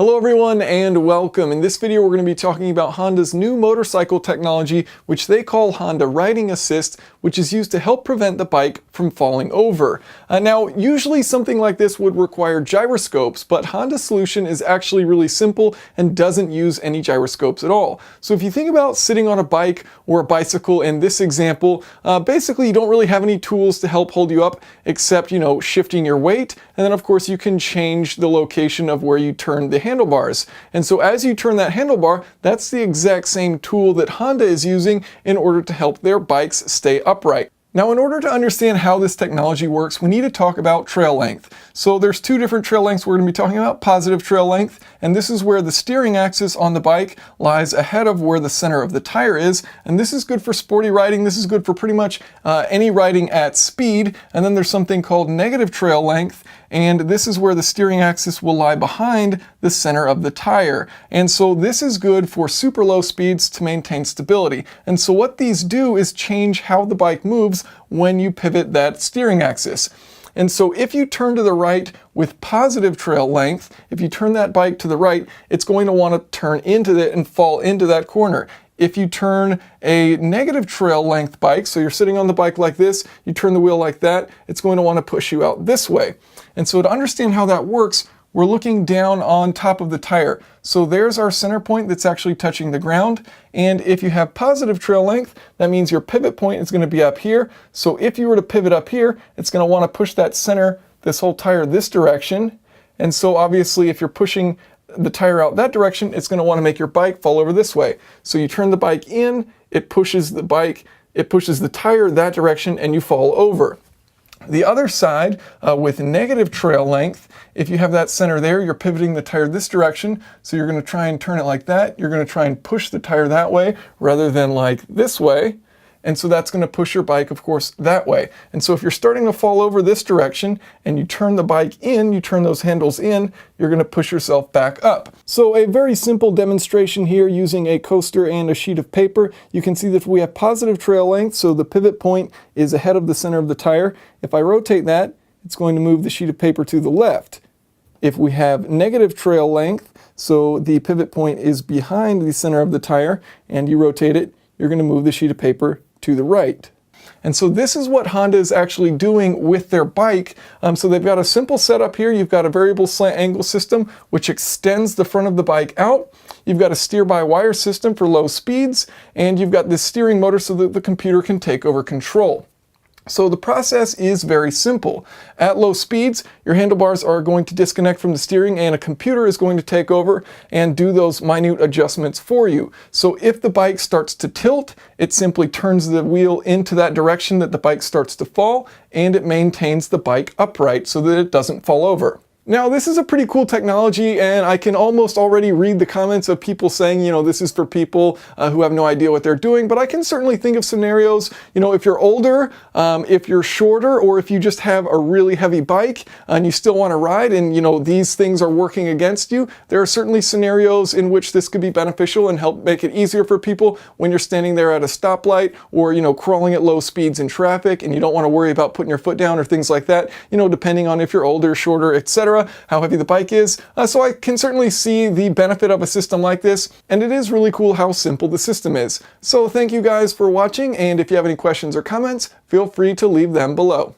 Hello everyone and welcome. In this video we're going to be talking about Honda's new motorcycle technology, which they call Honda Riding Assist, which is used to help prevent the bike from falling over. Now usually something like this would require gyroscopes, but Honda's solution is actually really simple and doesn't use any gyroscopes at all. So if you think about sitting on a bike or a bicycle in this example, basically you don't really have any tools to help hold you up except, shifting your weight, and then of course you can change the location of where you turn the handlebars. And so as you turn that handlebar, that's the exact same tool that Honda is using in order to help their bikes stay upright. Now, in order to understand how this technology works, we need to talk about trail length. So there's two different trail lengths we're going to be talking about: positive trail length, and this is where the steering axis on the bike lies ahead of where the center of the tire is, and this is good for sporty riding. This is good for pretty much any riding at speed. And then there's something called negative trail length, and this is where the steering axis will lie behind the center of the tire. And so this is good for super low speeds to maintain stability. And so what these do is change how the bike moves when you pivot that steering axis. And so if you turn to the right with positive trail length, if you turn that bike to the right, it's going to want to turn into it and fall into that corner. If you turn a negative trail length bike, so you're sitting on the bike like this, you turn the wheel like that, it's going to want to push you out this way. And so to understand how that works, we're looking down on top of the tire. So there's our center point that's actually touching the ground. And if you have positive trail length, that means your pivot point is going to be up here. So if you were to pivot up here, it's going to want to push that center, this whole tire, this direction. And so obviously if you're pushing the tire out that direction, it's going to want to make your bike fall over this way. So you turn the bike in, it pushes the tire that direction, and you fall over. The other side, with negative trail length, if you have that center there, you're pivoting the tire this direction, so you're going to try and turn it like that. You're going to try and push the tire that way rather than like this way. And so that's going to push your bike, of course, that way. And so if you're starting to fall over this direction and you turn the bike in, you turn those handles in, you're going to push yourself back up. So a very simple demonstration here using a coaster and a sheet of paper. You can see that we have positive trail length, so the pivot point is ahead of the center of the tire. If I rotate that, it's going to move the sheet of paper to the left. If we have negative trail length, so the pivot point is behind the center of the tire, and you rotate it, you're going to move the sheet of paper to the right. And so this is what Honda is actually doing with their bike. So they've got a simple setup here. You've got a variable slant angle system, which extends the front of the bike out. You've got a steer-by-wire system for low speeds, and you've got this steering motor so that the computer can take over control. So the process is very simple. At low speeds, your handlebars are going to disconnect from the steering, and a computer is going to take over and do those minute adjustments for you. So if the bike starts to tilt, it simply turns the wheel into that direction that the bike starts to fall, and it maintains the bike upright so that it doesn't fall over. Now, this is a pretty cool technology, and I can almost already read the comments of people saying, this is for people who have no idea what they're doing, but I can certainly think of scenarios, if you're older, if you're shorter, or if you just have a really heavy bike and you still want to ride and, these things are working against you, there are certainly scenarios in which this could be beneficial and help make it easier for people when you're standing there at a stoplight or, crawling at low speeds in traffic and you don't want to worry about putting your foot down or things like that, depending on if you're older, shorter, etc., how heavy the bike is. So I can certainly see the benefit of a system like this, and it is really cool how simple the system is. So thank you guys for watching, and if you have any questions or comments, feel free to leave them below.